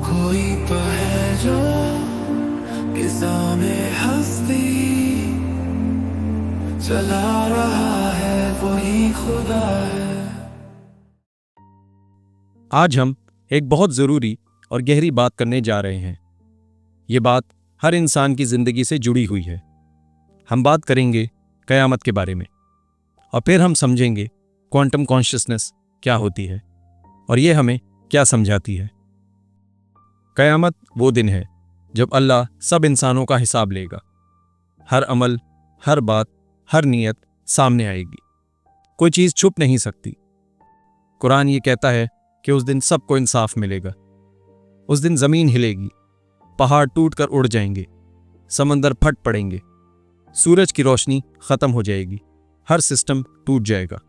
कोई है जो फिजा में हस्ती चला रहा है, वही खुदा है। आज हम एक बहुत ज़रूरी और गहरी बात करने जा रहे हैं। ये बात हर इंसान की ज़िंदगी से जुड़ी हुई है। हम बात करेंगे क़यामत के बारे में और फिर हम समझेंगे क्वांटम कॉन्शियसनेस क्या होती है और ये हमें क्या समझाती है। क़यामत वो दिन है जब अल्लाह सब इंसानों का हिसाब लेगा। हर अमल, हर बात, हर नीयत सामने आएगी। कोई चीज़ छुप नहीं सकती। कुरान ये कहता है कि उस दिन सबको इंसाफ मिलेगा। उस दिन ज़मीन हिलेगी, पहाड़ टूटकर उड़ जाएंगे, समंदर फट पड़ेंगे, सूरज की रोशनी ख़त्म हो जाएगी, हर सिस्टम टूट जाएगा।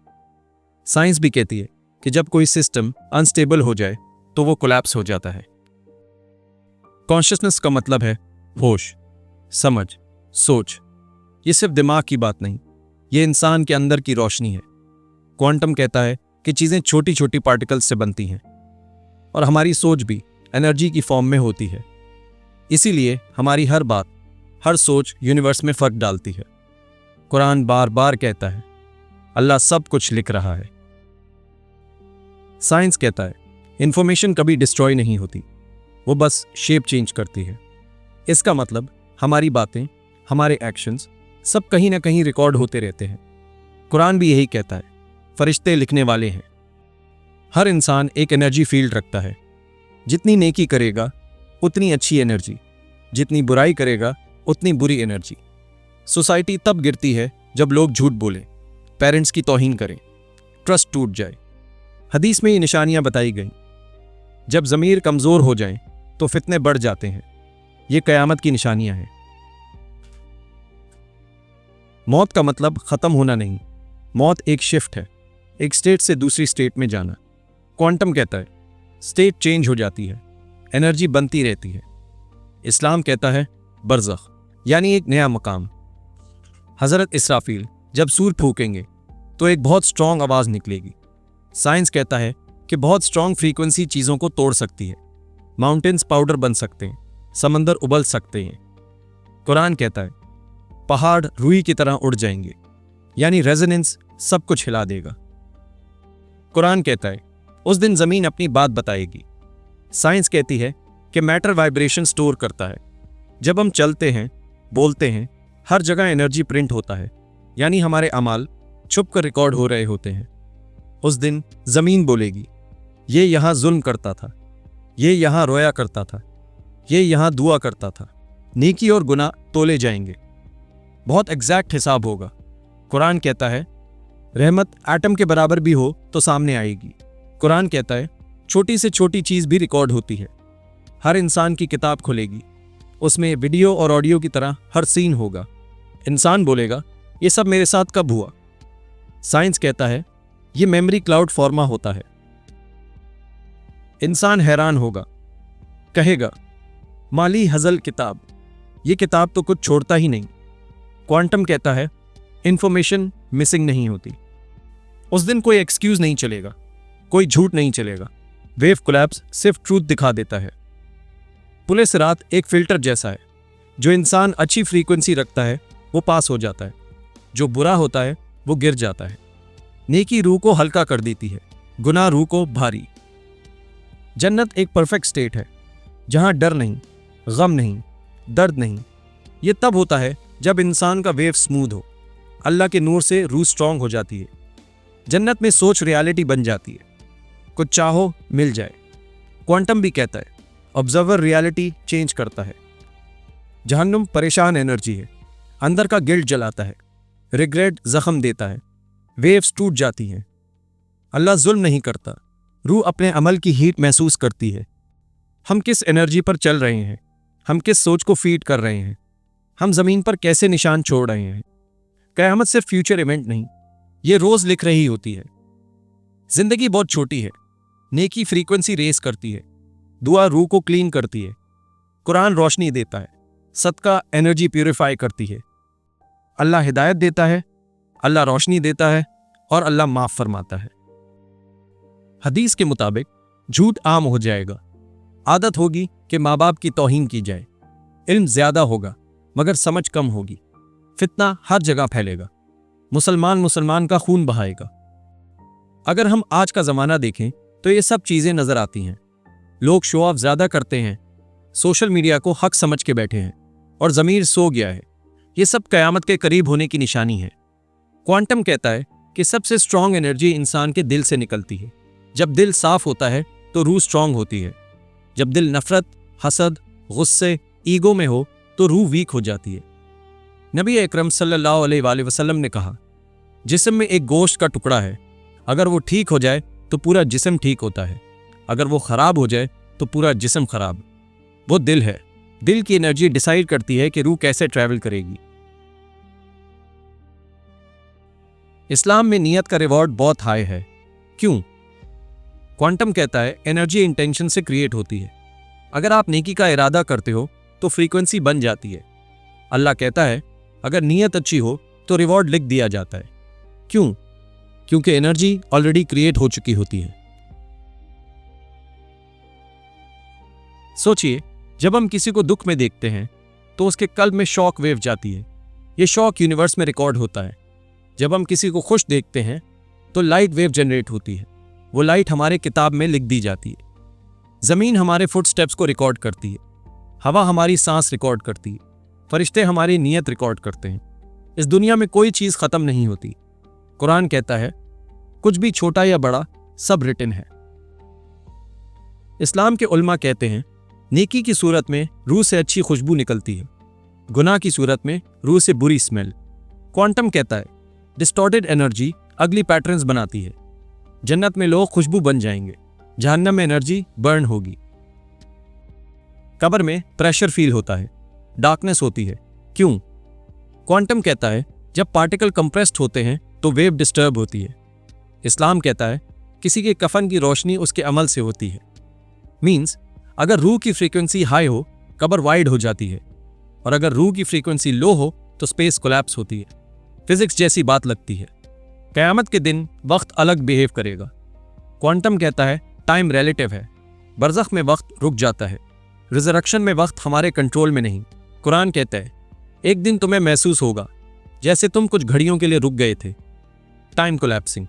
साइंस भी कहती है कि जब कोई सिस्टम अनस्टेबल हो जाए तो वो कोलैप्स हो जाता है। कॉन्शियसनेस का मतलब है होश, समझ, सोच। ये सिर्फ दिमाग की बात नहीं, ये इंसान के अंदर की रोशनी है। क्वांटम कहता है कि चीज़ें छोटी छोटी पार्टिकल्स से बनती हैं और हमारी सोच भी एनर्जी की फॉर्म में होती है। इसीलिए हमारी हर बात, हर सोच यूनिवर्स में फ़र्क डालती है। कुरान बार बार कहता है अल्लाह सब कुछ लिख रहा है। साइंस कहता है इंफॉर्मेशन कभी डिस्ट्रॉय नहीं होती, वो बस शेप चेंज करती है। इसका मतलब हमारी बातें, हमारे एक्शंस सब कहीं ना कहीं रिकॉर्ड होते रहते हैं। कुरान भी यही कहता है, फरिश्ते लिखने वाले हैं। हर इंसान एक एनर्जी फील्ड रखता है। जितनी नेकी करेगा उतनी अच्छी एनर्जी, जितनी बुराई करेगा उतनी बुरी एनर्जी। सोसाइटी तब गिरती है जब लोग झूठ बोलें, पेरेंट्स की तौहीन करें, ट्रस्ट टूट जाए। हदीस में ये निशानियां बताई गई। जब ज़मीर कमज़ोर हो जाए तो फितने बढ़ जाते हैं। ये क़यामत की निशानियां हैं। मौत का मतलब ख़त्म होना नहीं, मौत एक शिफ्ट है, एक स्टेट से दूसरी स्टेट में जाना। क्वांटम कहता है स्टेट चेंज हो जाती है, एनर्जी बनती रहती है। इस्लाम कहता है बरज़ख, यानी एक नया मकाम। हज़रत इसराफील जब सूर फूकेंगे तो एक बहुत स्ट्रॉन्ग आवाज़ निकलेगी। साइंस कहता है कि बहुत स्ट्रॉन्ग फ्रीक्वेंसी चीज़ों को तोड़ सकती है। माउंटेन्स पाउडर बन सकते हैं, समंदर उबल सकते हैं। कुरान कहता है पहाड़ रुई की तरह उड़ जाएंगे, यानी रेजोनेंस सब कुछ हिला देगा। कुरान कहता है उस दिन ज़मीन अपनी बात बताएगी। साइंस कहती है कि मैटर वाइब्रेशन स्टोर करता है। जब हम चलते हैं, बोलते हैं, हर जगह एनर्जी प्रिंट होता है, यानी हमारे अमाल छुप कर रिकॉर्ड हो रहे होते हैं। उस दिन ज़मीन बोलेगी, ये यहाँ जुल्म करता था, ये यहाँ रोया करता था, ये यहाँ दुआ करता था। नेकी और गुनाह तोले जाएंगे, बहुत एग्जैक्ट हिसाब होगा। कुरान कहता है रहमत एटम के बराबर भी हो तो सामने आएगी। कुरान कहता है छोटी से छोटी चीज़ भी रिकॉर्ड होती है। हर इंसान की किताब खुलेगी, उसमें वीडियो और ऑडियो की तरह हर सीन होगा। इंसान बोलेगा ये सब मेरे साथ कब हुआ। साइंस कहता है ये मेमोरी क्लाउड फॉर्मा होता है। इंसान हैरान होगा, कहेगा माली हजल किताब, ये किताब तो कुछ छोड़ता ही नहीं। क्वांटम कहता है इंफॉर्मेशन मिसिंग नहीं होती। उस दिन कोई एक्सक्यूज नहीं चलेगा, कोई झूठ नहीं चलेगा। वेव कोलैप्स सिर्फ ट्रूथ दिखा देता है। पुलिस रात एक फिल्टर जैसा है। जो इंसान अच्छी फ्रीक्वेंसी रखता है वो पास हो जाता है, जो बुरा होता है वो गिर जाता है। नेकी रूह को हल्का कर देती है, गुनाह रूह को भारी। जन्नत एक परफेक्ट स्टेट है जहां डर नहीं, गम नहीं, दर्द नहीं। ये तब होता है जब इंसान का वेव स्मूथ हो, अल्लाह के नूर से रूह स्ट्रांग हो जाती है। जन्नत में सोच रियलिटी बन जाती है, कुछ चाहो मिल जाए। क्वांटम भी कहता है ऑब्जर्वर रियलिटी चेंज करता है। जहन्नुम परेशान एनर्जी है, अंदर का गिल्ट जलाता है, रिग्रेट जख्म देता है, वेव्स टूट जाती हैं। अल्लाह जुल्म नहीं करता, रूह अपने अमल की हीट महसूस करती है। हम किस एनर्जी पर चल रहे हैं, हम किस सोच को फीड कर रहे हैं, हम ज़मीन पर कैसे निशान छोड़ रहे हैं। क़यामत सिर्फ फ्यूचर इवेंट नहीं, ये रोज़ लिख रही होती है। जिंदगी बहुत छोटी है, नेकी फ्रीक्वेंसी रेस करती है, दुआ रूह को क्लीन करती है, कुरान रोशनी देता है, सदका एनर्जी प्यूरिफाई करती है। अल्लाह हिदायत देता है, अल्लाह रोशनी देता है और अल्लाह माफ़ फरमाता है। हदीस के मुताबिक झूठ आम हो जाएगा आदत होगी कि माँ बाप की तौहीन की जाए, इल्म ज्यादा होगा मगर समझ कम होगी, फितना हर जगह फैलेगा, मुसलमान का खून बहाएगा। अगर हम आज का जमाना देखें तो ये सब चीजें नजर आती हैं। लोग शो ऑफ ज्यादा करते हैं, सोशल मीडिया को हक समझ के बैठे हैं और जमीर सो गया है। ये सब कयामत के करीब होने की निशानी है। क्वांटम कहता है कि सबसे स्ट्रांग एनर्जी इंसान के दिल से निकलती है। जब दिल साफ होता है तो रूह स्ट्रांग होती है। जब दिल नफरत, हसद, गुस्से, ईगो में हो तो रूह वीक हो जाती है। नबी अकरम सल्लल्लाहु अलैहि वसल्लम ने कहा, जिस्म में एक गोश्त का टुकड़ा है, अगर वो ठीक हो जाए तो पूरा जिस्म ठीक होता है, अगर वो खराब हो जाए तो पूरा जिस्म खराब। वो दिल है। दिल की एनर्जी डिसाइड करती है कि रूह कैसे ट्रैवल करेगी। इस्लाम में नियत का रिवॉर्ड बहुत हाई है। क्यों? क्वांटम कहता है एनर्जी इंटेंशन से क्रिएट होती है। अगर आप नेकी का इरादा करते हो तो फ्रीक्वेंसी बन जाती है। अल्लाह कहता है अगर नीयत अच्छी हो तो रिवॉर्ड लिख दिया जाता है। क्यों? क्योंकि एनर्जी ऑलरेडी क्रिएट हो चुकी होती है। सोचिए, जब हम किसी को दुख में देखते हैं तो उसके कल्ब में शॉक वेव जाती है। यह शॉक यूनिवर्स में रिकॉर्ड होता है। जब हम किसी को खुश देखते हैं तो लाइट वेव जनरेट होती है। वो लाइट हमारे किताब में लिख दी जाती है। जमीन हमारे फुटस्टेप्स को रिकॉर्ड करती है। हवा हमारी सांस रिकॉर्ड करती है। फरिश्ते हमारी नीयत रिकॉर्ड करते हैं। इस दुनिया में कोई चीज खत्म नहीं होती। कुरान कहता है कुछ भी छोटा या बड़ा सब रिटन है। इस्लाम के उल्मा कहते हैं नेकी की सूरत में रूह से अच्छी खुशबू निकलती है, गुनाह की सूरत में रूह से बुरी स्मेल। क्वांटम कहता है डिस्टॉर्टेड एनर्जी अगली पैटर्न्स बनाती है। जन्नत में लोग खुशबू बन जाएंगे, जहन्नम में एनर्जी बर्न होगी। कब्र में प्रेशर फील होता है, डार्कनेस होती है। क्यों? क्वांटम कहता है जब पार्टिकल कंप्रेस्ड होते हैं तो वेव डिस्टर्ब होती है। इस्लाम कहता है किसी के कफन की रोशनी उसके अमल से होती है। मींस अगर रूह की फ्रीक्वेंसी हाई हो कब्र वाइड हो जाती है, और अगर रूह की फ्रीक्वेंसी लो हो तो स्पेस कोलैप्स होती है। फिजिक्स जैसी बात लगती है। कयामत के दिन वक्त अलग बिहेव करेगा। क्वांटम कहता है टाइम रिलेटिव है। बरज़ख में वक्त रुक जाता है। रिजरेक्शन में वक्त हमारे कंट्रोल में नहीं। कुरान कहता है एक दिन तुम्हें महसूस होगा जैसे तुम कुछ घड़ियों के लिए रुक गए थे। Time collapsing.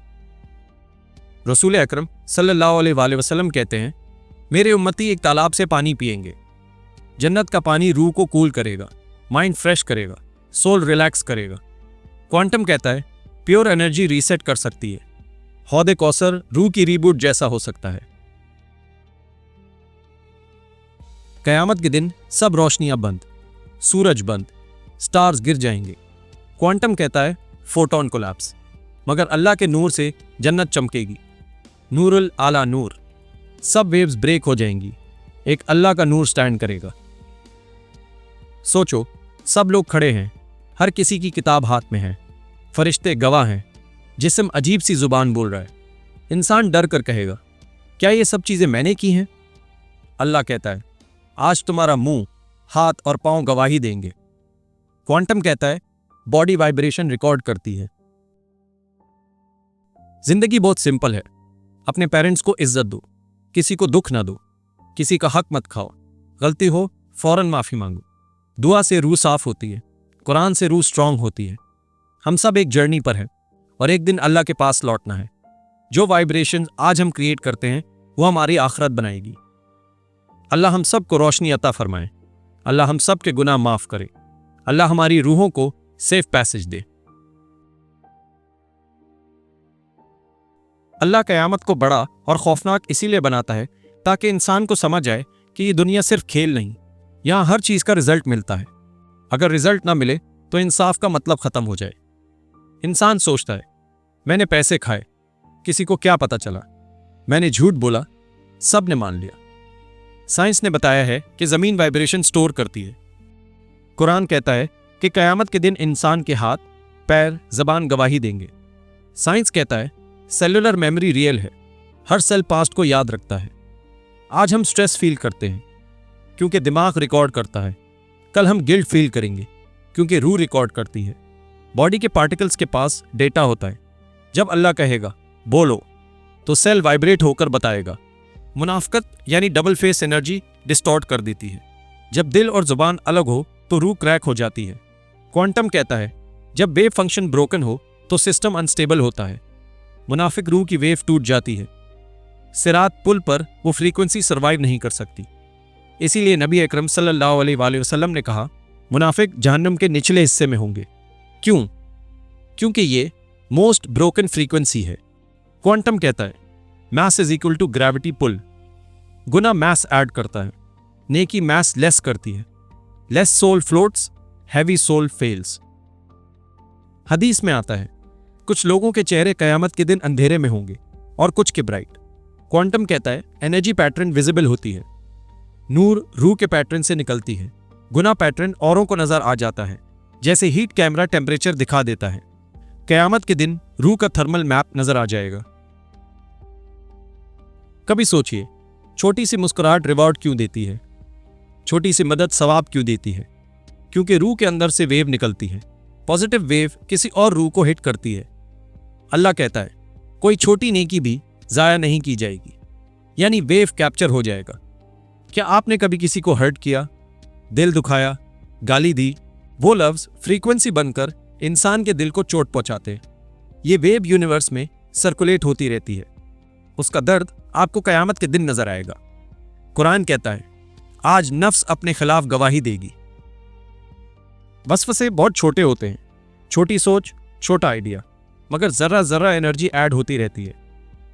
रसूल अकरम सल्लल्लाहु अलैहि वसल्लम कहते हैं मेरे उम्मती एक तालाब से पानी पिएंगे। जन्नत का पानी रूह को कूल करेगा, माइंड फ्रेश करेगा, सोल रिलैक्स करेगा। क्वांटम कहता है प्योर एनर्जी रीसेट कर सकती है। हौदे कौसर रूह की रीबूट जैसा हो सकता है। कयामत के दिन सब रोशनियां बंद, सूरज बंद, स्टार्स गिर जाएंगे। क्वांटम कहता है फोटोन कोलैप्स, मगर अल्लाह के नूर से जन्नत चमकेगी। नूरुल आला नूर। सब वेव्स ब्रेक हो जाएंगी, एक अल्लाह का नूर स्टैंड करेगा। सोचो, सब लोग खड़े हैं, हर किसी की किताब हाथ में है, फरिश्ते गवाह हैं, जिस्म अजीब सी जुबान बोल रहा है। इंसान डर कर कहेगा क्या ये सब चीजें मैंने की हैं? अल्लाह कहता है आज तुम्हारा मुंह, हाथ और पांव गवाही देंगे। क्वांटम कहता है बॉडी वाइब्रेशन रिकॉर्ड करती है। जिंदगी बहुत सिंपल है। अपने पेरेंट्स को इज्जत दो, किसी को दुख ना दो, किसी का हक मत खाओ, गलती हो फौरन माफी मांगो। दुआ से रूह साफ होती है, कुरान से रूह स्ट्रांग होती है। हम सब एक जर्नी पर हैं और एक दिन अल्लाह के पास लौटना है। जो वाइब्रेशन आज हम क्रिएट करते हैं वो हमारी आखिरत बनाएगी। अल्लाह हम सब को रोशनी अता फरमाए। अल्लाह हम सब के गुनाह माफ करे। अल्लाह हमारी रूहों को सेफ पैसेज दे। अल्लाह क़यामत को बड़ा और खौफनाक इसीलिए बनाता है ताकि इंसान को समझ आए कि ये दुनिया सिर्फ खेल नहीं, यहाँ हर चीज़ का रिजल्ट मिलता है। अगर रिजल्ट ना मिले तो इंसाफ का मतलब ख़त्म हो जाए। इंसान सोचता है मैंने पैसे खाए, किसी को क्या पता चला, मैंने झूठ बोला, सब ने मान लिया। साइंस ने बताया है कि ज़मीन वाइब्रेशन स्टोर करती है। कुरान कहता है कि क़यामत के दिन इंसान के हाथ, पैर, ज़बान गवाही देंगे। साइंस कहता है सेलुलर मेमोरी रियल है, हर सेल पास्ट को याद रखता है। आज हम स्ट्रेस फील करते हैं क्योंकि दिमाग रिकॉर्ड करता है। कल हम गिल्ट फील करेंगे क्योंकि रूह रिकॉर्ड करती है। बॉडी के पार्टिकल्स के पास डेटा होता है। जब अल्लाह कहेगा बोलो तो सेल वाइब्रेट होकर बताएगा मुनाफकत यानी डबल फेस एनर्जी डिस्टॉर्ट कर देती है। जब दिल और जुबान अलग हो तो रूह क्रैक हो जाती है। क्वांटम कहता है जब वेव फंक्शन ब्रोकन हो तो सिस्टम अनस्टेबल होता है। मुनाफिक रूह की वेव टूट जाती है। सिरात पुल पर वो फ्रीक्वेंसी सर्वाइव नहीं कर सकती। इसीलिए नबी अकरम सल्लल्लाहु अलैहि वसल्लम ने कहा मुनाफिक जहन्नम के निचले हिस्से में होंगे। क्यों? क्योंकि ये मोस्ट ब्रोकन फ्रीक्वेंसी है। क्वांटम कहता है mass is equal to gravity pull. गुना मैस ऐड करता है, नेकी मैस लेस करती है। Less soul floats, heavy soul falls. हदीस में आता है कुछ लोगों के चेहरे कयामत के दिन अंधेरे में होंगे और कुछ के ब्राइट। क्वांटम कहता है एनर्जी पैटर्न विजिबल होती है। नूर रूह के पैटर्न से निकलती है। गुना पैटर्न औरों को नजर आ जाता है, जैसे हीट कैमरा टेम्परेचर दिखा देता है। कयामत के दिन रूह का थर्मल मैप नजर आ जाएगा। कभी सोचिए छोटी सी मुस्कुराहट रिवॉर्ड क्यों देती है? छोटी सी मदद सवाब क्यों देती है? क्योंकि रूह के अंदर से वेव निकलती है। पॉजिटिव वेव किसी और रूह को हिट करती है। अल्लाह कहता है कोई छोटी नेकी भी जाया नहीं की जाएगी, यानी वेव कैप्चर हो जाएगा। क्या आपने कभी किसी को हर्ट किया, दिल दुखाया, गाली दी? वो लफ्ज फ्रीक्वेंसी बनकर इंसान के दिल को चोट पहुंचाते हैं। ये वेव यूनिवर्स में सर्कुलेट होती रहती है। उसका दर्द आपको कयामत के दिन नजर आएगा। कुरान कहता है आज नफ्स अपने खिलाफ गवाही देगी। वसवसे बहुत छोटे होते हैं, छोटी सोच, छोटा आइडिया, मगर जर्रा जर्रा एनर्जी ऐड होती रहती है।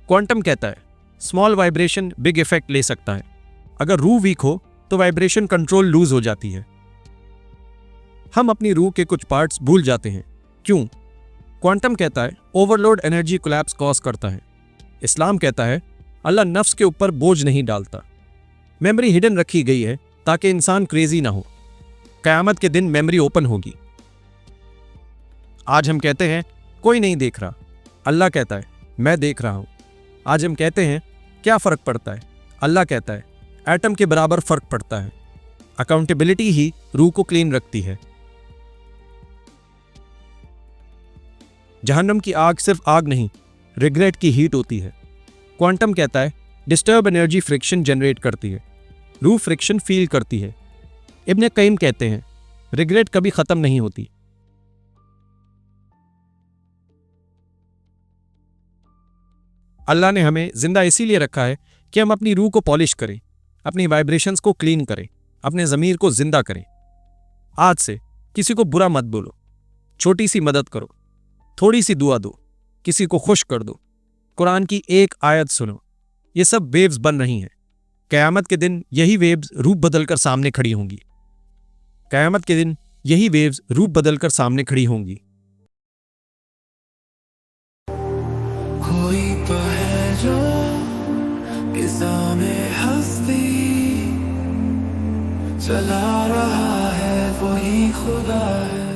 क्वांटम कहता है स्मॉल वाइब्रेशन बिग इफेक्ट ले सकता है। अगर रूह वीक हो तो वाइब्रेशन कंट्रोल लूज हो जाती है। हम अपनी रूह के कुछ पार्ट्स भूल जाते हैं। क्यों? क्वांटम कहता है ओवरलोड एनर्जी कोलैप्स कॉज करता है। इस्लाम कहता है अल्लाह नफ्स के ऊपर बोझ नहीं डालता। मेमोरी हिडन रखी गई है ताकि इंसान क्रेजी ना हो। कयामत के दिन मेमोरी ओपन होगी। आज हम कहते हैं कोई नहीं देख रहा, अल्लाह कहता है मैं देख रहा हूं। आज हम कहते हैं क्या फर्क पड़ता है, अल्लाह कहता है एटम के बराबर फर्क पड़ता है। अकाउंटेबिलिटी ही रूह को क्लीन रखती है। जहन्नम की आग सिर्फ आग नहीं, रिग्रेट की हीट होती है। क्वांटम कहता है डिस्टर्ब एनर्जी फ्रिक्शन जनरेट करती है। रूह फ्रिक्शन फील करती है। इब्न कय्यिम कहते हैं रिग्रेट कभी खत्म नहीं होती। अल्लाह ने हमें जिंदा इसीलिए रखा है कि हम अपनी रूह को पॉलिश करें, अपनी वाइब्रेशंस को क्लीन करें, अपने ज़मीर को जिंदा करें। आज से किसी को बुरा मत बोलो, छोटी सी मदद करो, थोड़ी सी दुआ दो, किसी को खुश कर दो, कुरान की एक आयत सुनो। ये सब वेव्स बन रही हैं। कयामत के दिन यही वेव्स रूप बदलकर सामने खड़ी होंगी। कयामत के दिन यही वेव्स रूप बदलकर सामने खड़ी होंगी। कोई तो है जो किस्सा में हस्ती चला रहा है, वही खुदा है।